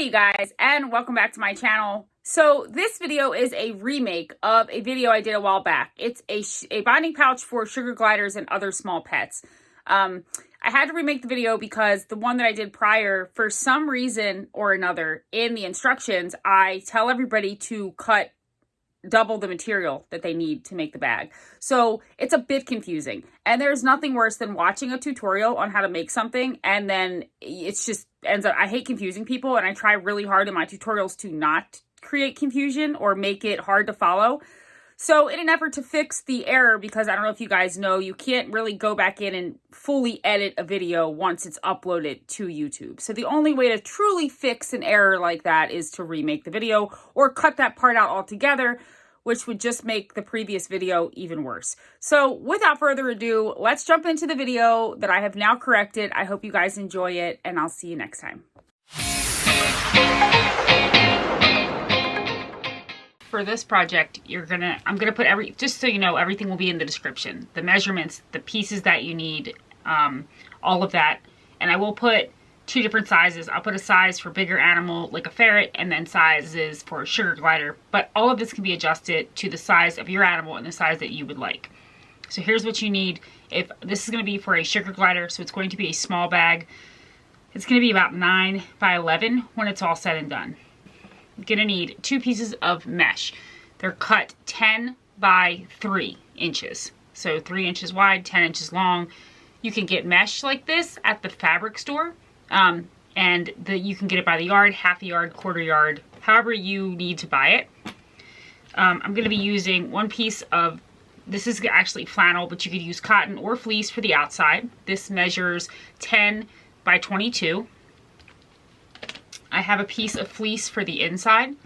Hey you guys, and welcome back to my channel. So this video is a remake of a video I did a while back. It's a binding pouch for sugar gliders and other small pets. I had to remake the video because the one that I did prior, for some reason or another, in the instructions, I tell everybody to cut double the material that they need to make the bag. So it's a bit confusing, and there's nothing worse than watching a tutorial on how to make something and then it's just ends up, I hate confusing people, and I try really hard in my tutorials to not create confusion or make it hard to follow. So in an effort to fix the error, because I don't know if you guys know, you can't really go back in and fully edit a video once it's uploaded to YouTube. So the only way to truly fix an error like that is to remake the video or cut that part out altogether, which would just make the previous video even worse. So without further ado, let's jump into the video that I have now corrected. I hope you guys enjoy it, and I'll see you next time. For this project, I'm gonna put just so you know, everything will be in the description. The measurements, the pieces that you need, all of that. And I will put two different sizes. I'll put a size for bigger animal like a ferret, and then sizes for a sugar glider. But all of this can be adjusted to the size of your animal and the size that you would like. So here's what you need. If this is gonna be for a sugar glider, so it's going to be a small bag. It's gonna be about 9 by 11 when it's all said and done. You're gonna need 2 pieces of mesh. They're cut 10 by 3 inches. So 3 inches wide, 10 inches long. You can get mesh like this at the fabric store. And you can get it by the yard, half the yard, quarter yard, however you need to buy it. I'm gonna be using 1 piece of, this is actually flannel, but you could use cotton or fleece for the outside. This measures 10 by 22. I have a piece of fleece for the inside,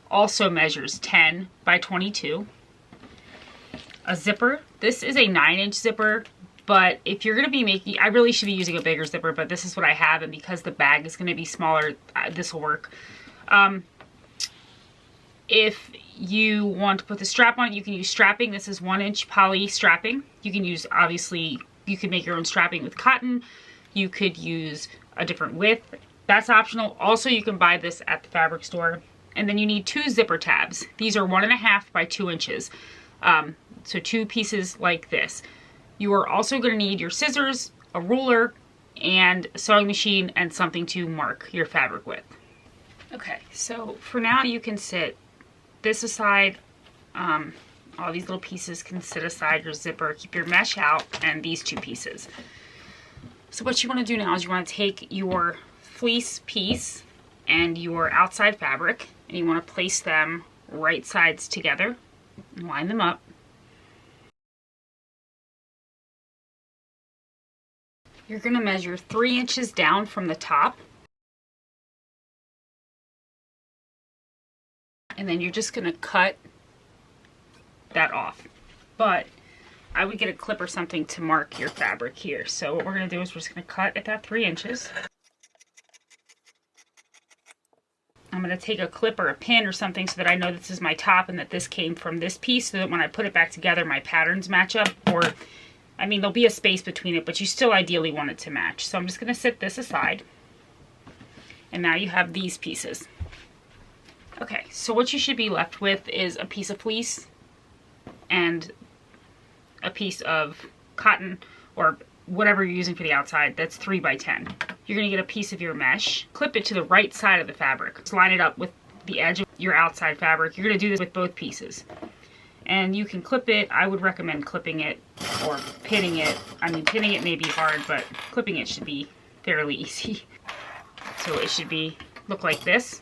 also measures 10 by 22. A zipper. This is a 9-inch zipper, but if you're going to be making, I really should be using a bigger zipper, but this is what I have, and because the bag is going to be smaller, this will work. If you want to put the strap on it, you can use strapping. This is 1-inch poly strapping. You can use, obviously, you can make your own strapping with cotton. You could use a different width. That's optional. Also, you can buy this at the fabric store. And then you need 2 zipper tabs. These are 1.5 by 2 inches. So 2 pieces like this. You are also going to need your scissors, a ruler, and a sewing machine, and something to mark your fabric with. Okay, so for now you can sit this aside. All these little pieces can sit aside your zipper. Keep your mesh out, and these 2 pieces. So what you want to do now is you want to take your fleece piece and your outside fabric, and you want to place them right sides together and line them up. You're going to measure 3 inches down from the top, and then you're just going to cut that off. But I would get a clip or something to mark your fabric here. So what we're going to do is we're just going to cut at that 3 inches. I'm going to take a clip or a pin or something so that I know this is my top and that this came from this piece, so that when I put it back together, my patterns match up. Or, I mean, there'll be a space between it, but you still ideally want it to match. So I'm just going to set this aside. And now you have these pieces. Okay, so what you should be left with is a piece of fleece and a piece of cotton or whatever you're using for the outside. That's 3 by 10. You're going to get a piece of your mesh, clip it to the right side of the fabric. Just line it up with the edge of your outside fabric. You're going to do this with both pieces. And you can clip it. I would recommend clipping it or pinning it. I mean, pinning it may be hard, but clipping it should be fairly easy. So it should look like this.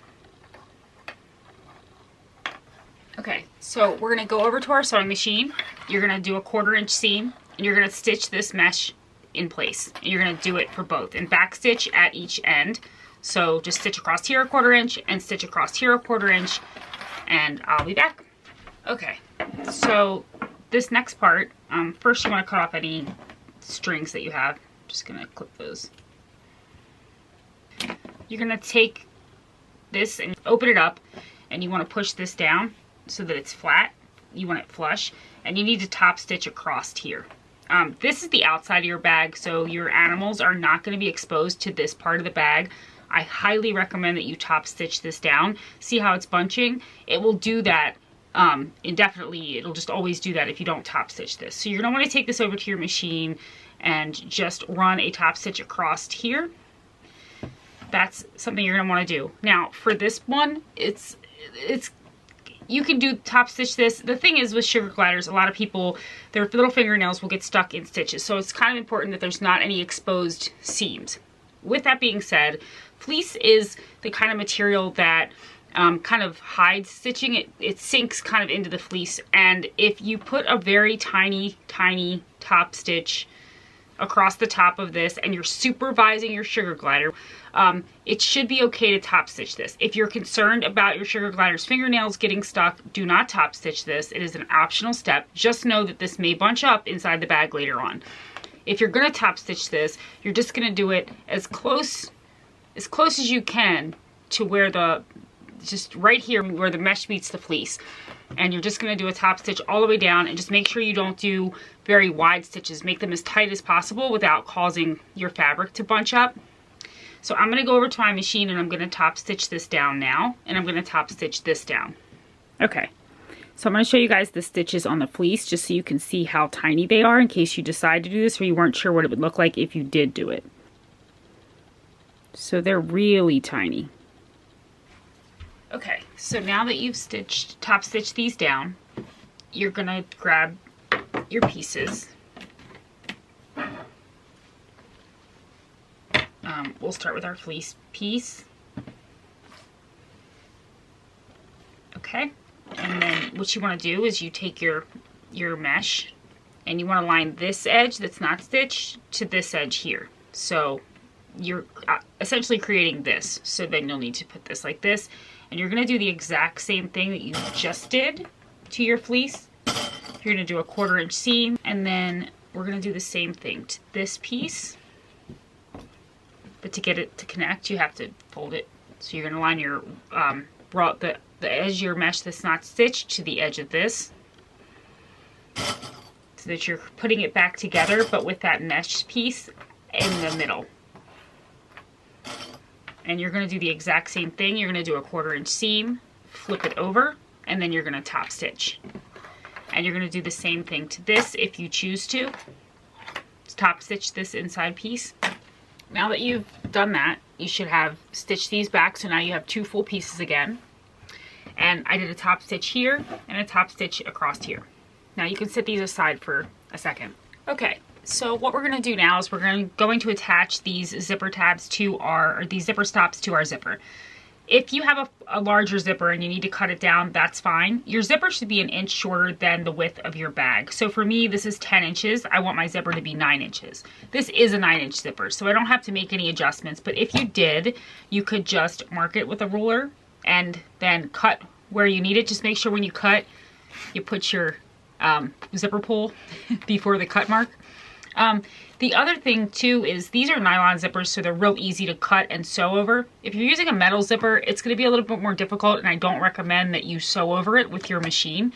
Okay, so we're going to go over to our sewing machine. You're going to do a 1/4 inch seam, and you're going to stitch this mesh in place. And you're going to do it for both, and back stitch at each end. So just stitch across here a 1/4 inch and stitch across here a 1/4 inch, and I'll be back. Okay, so this next part, first you want to cut off any strings that you have. Just going to clip those. You're going to take this and open it up, and you want to push this down so that it's flat. You want it flush, and you need to top stitch across here. This is the outside of your bag, so your animals are not going to be exposed to this part of the bag. I highly recommend that you top stitch this down. See how it's bunching? It will do that indefinitely. It'll just always do that if you don't top stitch this. So you're gonna want to take this over to your machine and just run a top stitch across here. That's something you're gonna want to do. Now for this one, it's you can do top stitch this. The thing is with sugar gliders, a lot of people, their little fingernails will get stuck in stitches. So it's kind of important that there's not any exposed seams. With that being said, fleece is the kind of material that kind of hides stitching. It sinks kind of into the fleece. And if you put a very tiny top stitch across the top of this and you're supervising your sugar glider, it should be okay to top stitch this. If you're concerned about your sugar glider's fingernails getting stuck, do not top stitch this. It is an optional step. Just know that this may bunch up inside the bag later on. If you're gonna top stitch this, you're just gonna do it as close as you can to where just right here where the mesh meets the fleece. And you're just gonna do a top stitch all the way down, and just make sure you don't do very wide stitches. Make them as tight as possible without causing your fabric to bunch up. So I'm gonna go over to my machine and I'm gonna top stitch this down now, and I'm gonna top stitch this down. Okay, so I'm gonna show you guys the stitches on the fleece just so you can see how tiny they are in case you decide to do this or you weren't sure what it would look like if you did do it. So they're really tiny. Okay, so now that you've top stitched these down, you're gonna grab your pieces. We'll start with our fleece piece. Okay, and then what you want to do is you take your mesh and you want to line this edge that's not stitched to this edge here. So you're essentially creating this. So then you'll need to put this like this, and you're going to do the exact same thing that you just did to your fleece. You're going to do a 1/4 inch seam, and then we're going to do the same thing to this piece. But to get it to connect, you have to fold it. So you're going to line your the edge of your mesh that's not stitched to the edge of this, so that you're putting it back together, but with that mesh piece in the middle. And you're going to do the exact same thing. You're going to do a 1/4 inch seam, flip it over, and then you're going to top stitch. And you're going to do the same thing to this if you choose to. Top stitch this inside piece. Now that you've done that, you should have stitched these back, so now you have 2 full pieces again. And I did a top stitch here and a top stitch across here. Now you can set these aside for a second. Okay, so what we're going to do now is we're going to attach these zipper tabs to these zipper stops to our zipper. If you have a larger zipper and you need to cut it down, that's fine. Your zipper should be 1 inch shorter than the width of your bag. So for me, this is 10 inches. I want my zipper to be 9 inches. This is a 9-inch zipper, so I don't have to make any adjustments. But if you did, you could just mark it with a ruler and then cut where you need it. Just make sure when you cut, you put your zipper pull before the cut mark. The other thing too is these are nylon zippers, so they're real easy to cut and sew over. If you're using a metal zipper, it's going to be a little bit more difficult, and I don't recommend that you sew over it with your machine.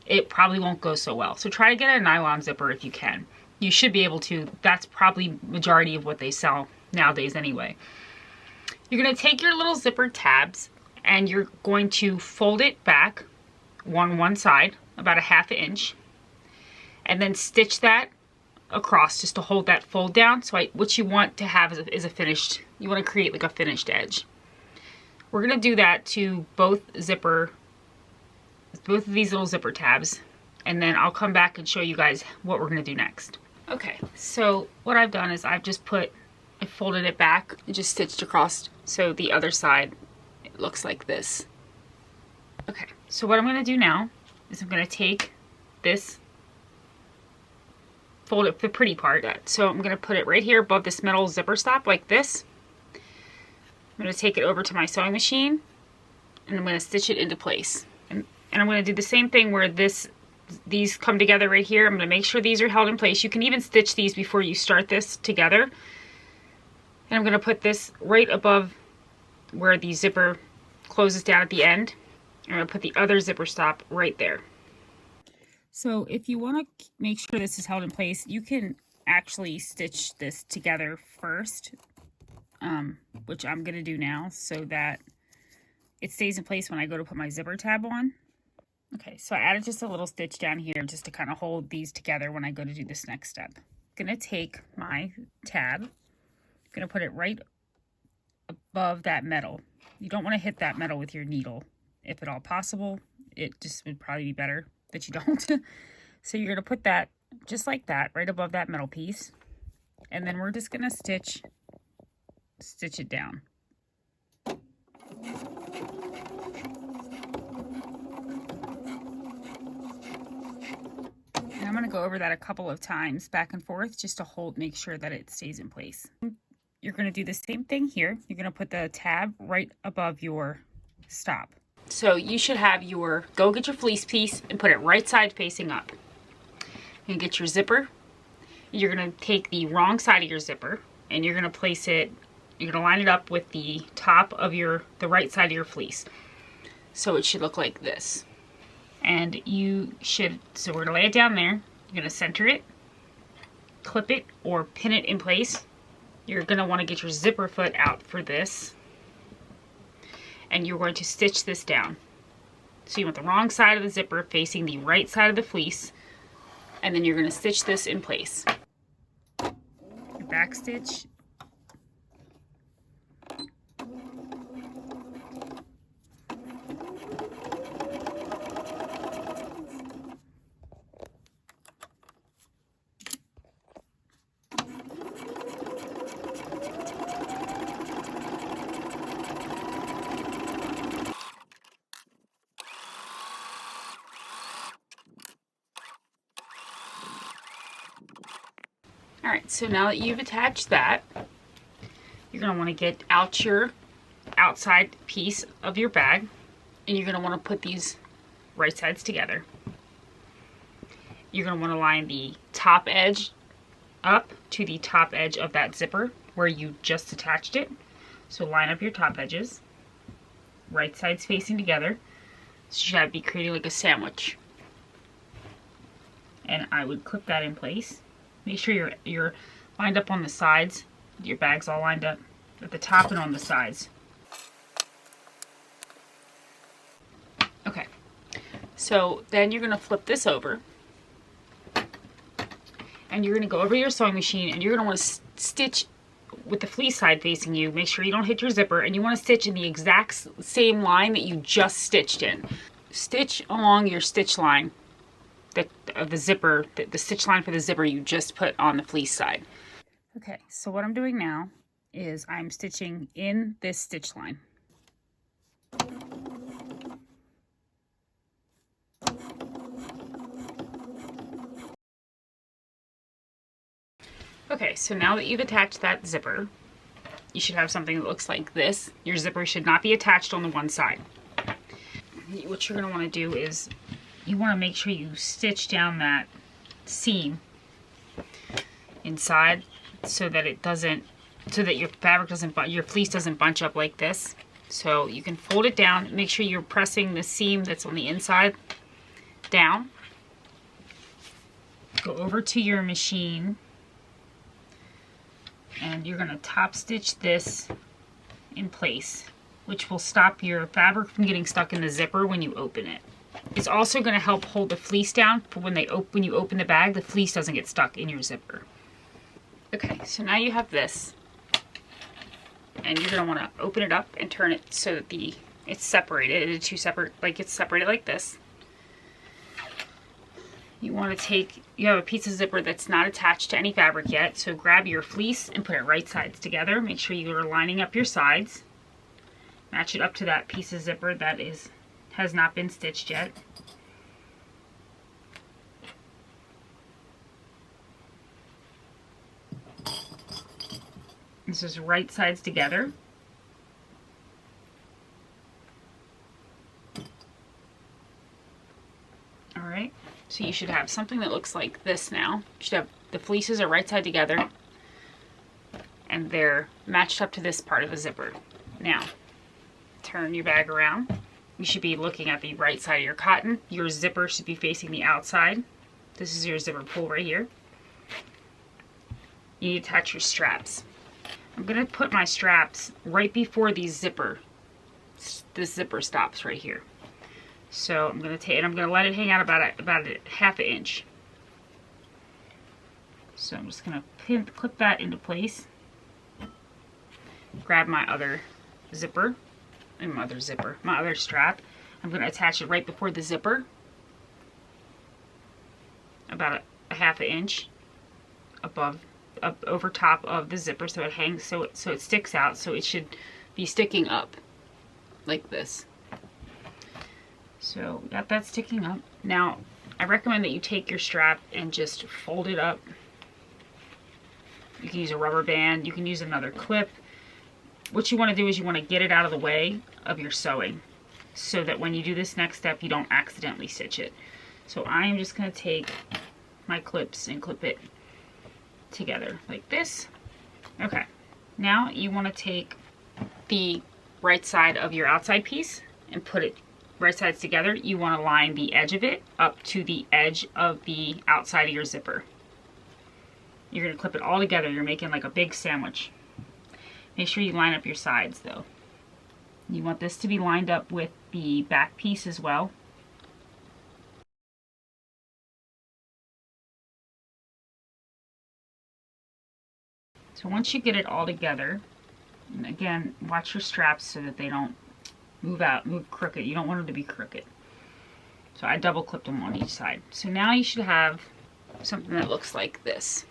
It probably won't go so well. So try to get a nylon zipper if you can. You should be able to. That's probably majority of what they sell nowadays anyway. You're going to take your little zipper tabs and you're going to fold it back one side about 1/2 inch, and then stitch that across just to hold that fold down. So what you want to have is a finished, you want to create like a finished edge. We're going to do that to both of these little zipper tabs, and then I'll come back and show you guys what we're going to do next. Okay, so what I've done is I folded it back and just stitched across, so the other side it looks like this. Okay, so what I'm going to do now is I'm going to take this, fold it, the pretty part. So I'm going to put it right here above this metal zipper stop like this. I'm going to take it over to my sewing machine and I'm going to stitch it into place. And I'm going to do the same thing where these come together right here. I'm going to make sure these are held in place. You can even stitch these before you start this together. And I'm going to put this right above where the zipper closes down at the end. I'm going to put the other zipper stop right there. So if you want to make sure this is held in place, you can actually stitch this together first which I'm going to do now so that it stays in place when I go to put my zipper tab on. Okay, so I added just a little stitch down here just to kind of hold these together when I go to do this next step. I'm going to take my tab, I'm going to put it right above that metal. You don't want to hit that metal with your needle. If at all possible, it just would probably be better that you don't. So you're going to put that just like that, right above that metal piece. And then we're just going to stitch it down. And I'm going to go over that a couple of times back and forth just to make sure that it stays in place. You're going to do the same thing here. You're going to put the tab right above your stop. So you should have go get your fleece piece and put it right side facing up. You get your zipper. You're going to take the wrong side of your zipper and you're going to place it, you're going to line it up with the top of the right side of your fleece. So it should look like this. And so we're going to lay it down there. You're going to center it, clip it, or pin it in place. You're going to want to get your zipper foot out for this. And you're going to stitch this down. So you want the wrong side of the zipper facing the right side of the fleece. And then you're going to stitch this in place. Your back stitch. Alright, so now that you've attached that, you're going to want to get out your outside piece of your bag, and you're going to want to put these right sides together. You're going to want to line the top edge up to the top edge of that zipper where you just attached it. So line up your top edges, right sides facing together. So you should be creating like a sandwich. And I would clip that in place. Make sure you're lined up on the sides. Your bag's all lined up at the top and on the sides. Okay, so then you're going to flip this over. And you're going to go over to your sewing machine and you're going to want to stitch with the fleece side facing you. Make sure you don't hit your zipper, and you want to stitch in the exact same line that you just stitched in. Stitch along your stitch line of the zipper, the stitch line for the zipper you just put on the fleece side. Okay, so what I'm doing now is I'm stitching in this stitch line. Okay, so now that you've attached that zipper, you should have something that looks like this. Your zipper should not be attached on the one side. What you're going to want to do is you want to make sure you stitch down that seam inside so that your fabric doesn't, your fleece doesn't bunch up like this. So you can fold it down, make sure you're pressing the seam that's on the inside down. Go over to your machine and you're going to top stitch this in place, which will stop your fabric from getting stuck in the zipper when you open it. It's also going to help hold the fleece down for when you open the bag, the fleece doesn't get stuck in your zipper. Okay, so now you have this, and you're going to want to open it up and turn it so that it's separated into two separate, like it's separated like this. You want to you have a piece of zipper that's not attached to any fabric yet, so grab your fleece and put it right sides together. Make sure you are lining up your sides. Match it up to that piece of zipper that has not been stitched yet. This is right sides together. Alright, so you should have something that looks like this now. You should have the fleeces are right side together and they're matched up to this part of the zipper. Now, turn your bag around. You should be looking at the right side of your cotton. Your zipper should be facing the outside. This is your zipper pull right here. You need to attach your straps. I'm gonna put my straps right before the zipper stops right here. So I'm gonna take, and I'm gonna let it hang out about a half an inch. So I'm just gonna clip that into place. Grab my other zipper, and my other strap. I'm gonna attach it right before the zipper, about a half an inch over top of the zipper, so it hangs, so it sticks out. So it should be sticking up like this. So got that sticking up. Now I recommend that you take your strap and just fold it up. You can use a rubber band, you can use another clip. What you want to do is you want to get it out of the way of your sewing so that when you do this next step, you don't accidentally stitch it. So I am just going to take my clips and clip it together like this. Okay, now you want to take the right side of your outside piece and put it right sides together. You want to line the edge of it up to the edge of the outside of your zipper. You're going to clip it all together. You're making like a big sandwich. Make sure you line up your sides though. You want this to be lined up with the back piece as well. So once you get it all together, and again, watch your straps so that they don't move crooked. You don't want them to be crooked. So I double clipped them on each side. So now you should have something that looks like this.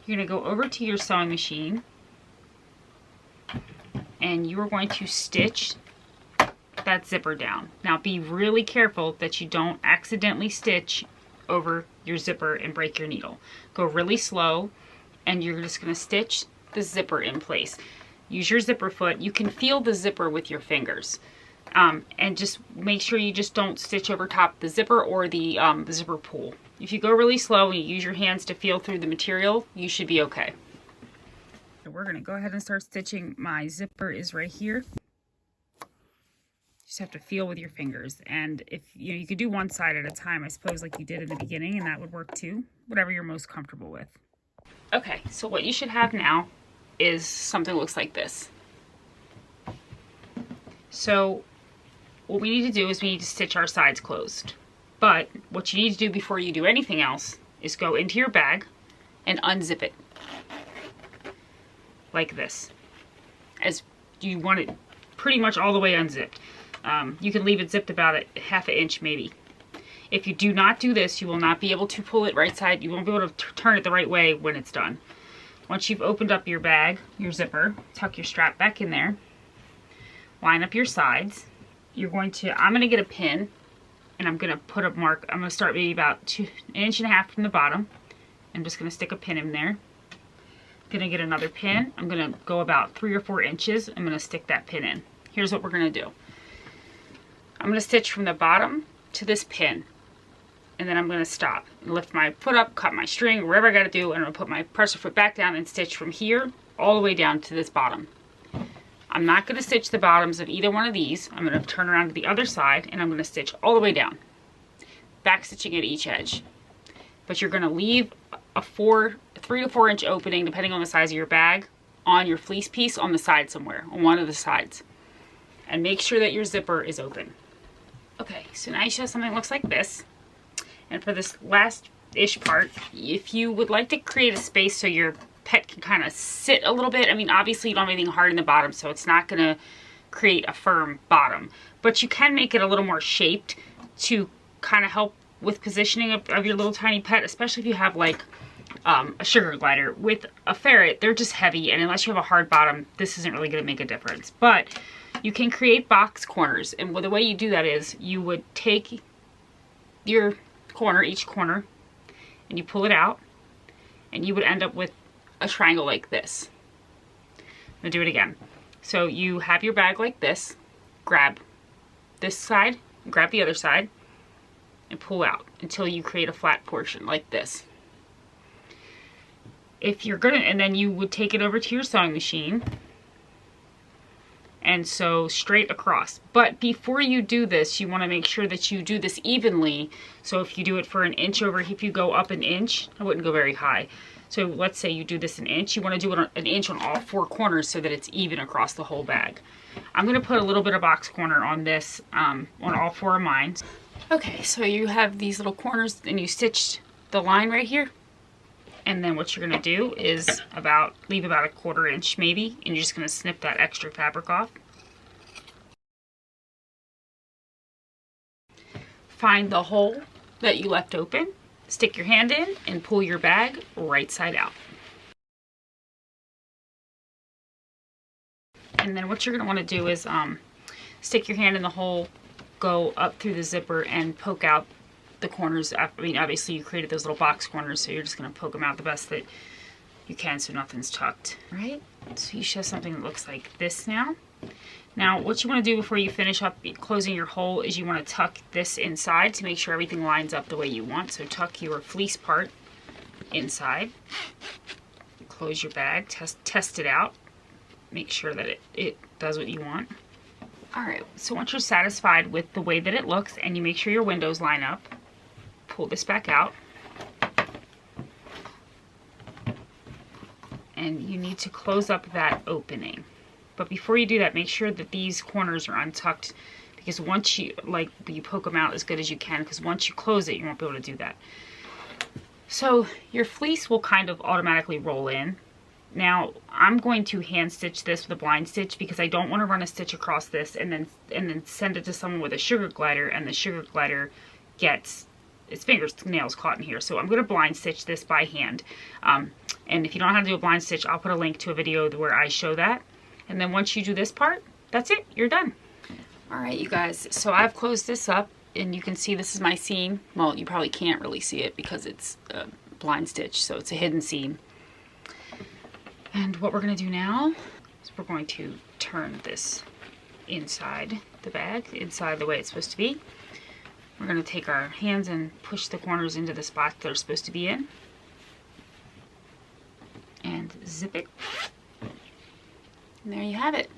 You're going to go over to your sewing machine and you are going to stitch that zipper down. Now be really careful that you don't accidentally stitch over your zipper and break your needle. Go really slow and you're just going to stitch the zipper in place. Use your zipper foot. You can feel the zipper with your fingers. And just make sure you just don't stitch over top the zipper or the zipper pull. If you go really slow and you use your hands to feel through the material, you should be okay. So we're going to go ahead and start stitching. My zipper is right here. You just have to feel with your fingers. And if you could do one side at a time, I suppose, like you did in the beginning, and that would work too. Whatever you're most comfortable with. Okay, so what you should have now is something that looks like this. So what we need to do is we need to stitch our sides closed. But what you need to do before you do anything else is go into your bag and unzip it. Like this. As you want it pretty much all the way unzipped. You can leave it zipped about a half an inch maybe. If you do not do this, you will not be able to pull it right side. You won't be able to turn it the right way when it's done. Once you've opened up your bag, your zipper, tuck your strap back in there. Line up your sides. I'm going to get a pin and I'm going to put a mark. I'm going to start maybe about an inch and a half from the bottom. I'm just going to stick a pin in there. I'm going to get another pin. I'm going to go about 3 or 4 inches. I'm going to stick that pin in. Here's what we're going to do. I'm going to stitch from the bottom to this pin. And then I'm going to stop and lift my foot up, cut my string, whatever I got to do, and I'm going to put my presser foot back down and stitch from here all the way down to this bottom. I'm not going to stitch the bottoms of either one of these. I'm going to turn around to the other side and I'm going to stitch all the way down. Back stitching at each edge. But you're going to leave a 3 to 4 inch opening, depending on the size of your bag, on your fleece piece on the side somewhere, on one of the sides. And make sure that your zipper is open. Okay, so now you should have something that looks like this. And for this last-ish part, if you would like to create a space so your pet can kind of sit a little bit, I mean, obviously you don't have anything hard in the bottom, so it's not going to create a firm bottom. But you can make it a little more shaped to kind of help with positioning of your little tiny pet, especially if you have like a sugar glider. With a ferret, they're just heavy, and unless you have a hard bottom, this isn't really going to make a difference. But you can create box corners, and the way you do that is you would take your corner, each corner, and you pull it out, and you would end up with a triangle like this. I'm gonna do it again. So you have your bag like this, grab this side, grab the other side, and pull out until you create a flat portion like this. And then you would take it over to your sewing machine and sew straight across. But before you do this, you want to make sure that you do this evenly. So if you do it for an inch over, if you go up an inch, I wouldn't go very high. So let's say you do this an inch. You want to do it an inch on all 4 corners so that it's even across the whole bag. I'm going to put a little bit of box corner on this, on all 4 of mine. Okay, so you have these little corners and you stitched the line right here. And then what you're going to do is leave about a 1/4 inch maybe, and you're just going to snip that extra fabric off. Find the hole that you left open, stick your hand in, and pull your bag right side out. And then what you're going to want to do is stick your hand in the hole, go up through the zipper, and poke out the corners. I mean, obviously you created those little box corners, so you're just going to poke them out the best that you can so nothing's tucked. All right? So you should have something that looks like this now. Now, what you want to do before you finish up closing your hole is you want to tuck this inside to make sure everything lines up the way you want. So tuck your fleece part inside. Close your bag, test it out. Make sure that it does what you want. Alright, so once you're satisfied with the way that it looks and you make sure your windows line up, pull this back out. And you need to close up that opening. But before you do that, make sure that these corners are untucked, because once you poke them out as good as you can, because once you close it, you won't be able to do that. So your fleece will kind of automatically roll in. Now I'm going to hand stitch this with a blind stitch because I don't want to run a stitch across this and then send it to someone with a sugar glider, and the sugar glider gets its fingernails caught in here. So I'm going to blind stitch this by hand. And if you don't know how to do a blind stitch, I'll put a link to a video where I show that. And then once you do this part, that's it, you're done. All right, you guys, so I've closed this up, and you can see this is my seam. Well, you probably can't really see it because it's a blind stitch, so it's a hidden seam. And what we're going to do now is we're going to turn this inside the bag, inside the way it's supposed to be. We're going to take our hands and push the corners into the spots they're supposed to be in. And zip it. And there you have it.